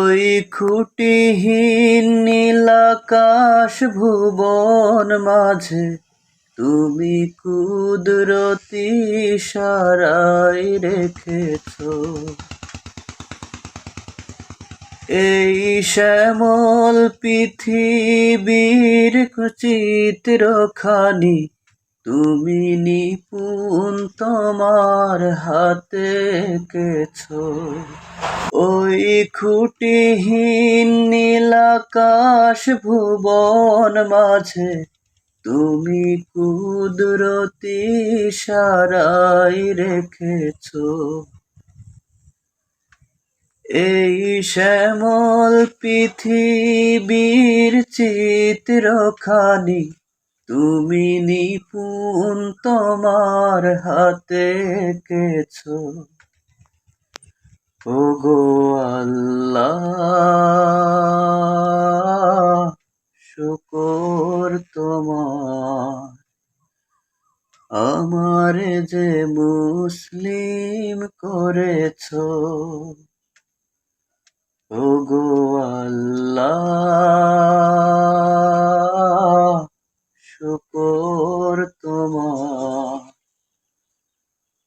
ওই খুঁটিহীন নীলাকাশ ভুবন মাঝে তুমি কুদরতি ইশারায় রেখেছো এই শ্যামল পৃথিবীর চিত্রখানি তুমি নিপুণ তোমার হাতে এঁকেছো ওই খুঁটিহীন নীলাকাশ ভুবন মাঝে তুমি কুদরতি ইশারায় রেখেছো এই শ্যামল পৃথিবীর চিত্রখানি তুমি নিপুণ তোমার হাতে এঁকেছো ওগো আল্লাহ শুকর তোমার আমারে যে মুসলিম করেছো ওগো আল্লাহ শুকর তোমার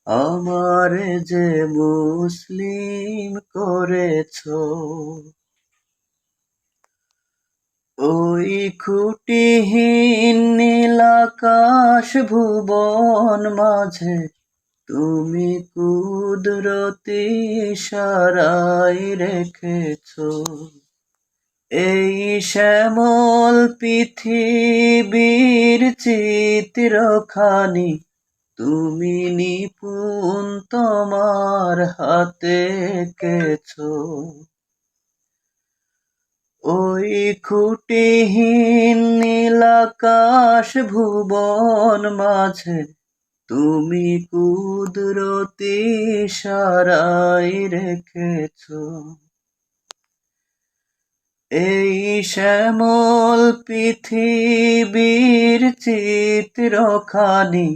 আমারে যে মুসলিম করেছো ওই খুঁটিহীন নীলাকাশ ভুবন মাঝে তুমি কুদরতি ইশারায় রেখেছো এই শ্যামল পৃথিবীর চিত্রখানি তুমি নিপুণ তোমার হাতে এঁকেছো ওই খুঁটিহীন নীলাকাশ ভুবন মাঝে তুমি কুদরতি ইশারায় রেখেছো এই শ্যামল পৃথিবীর চিত্রখানি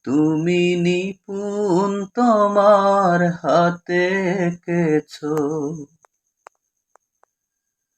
তুমি নিপুণ তোমার হাতে এঁকেছো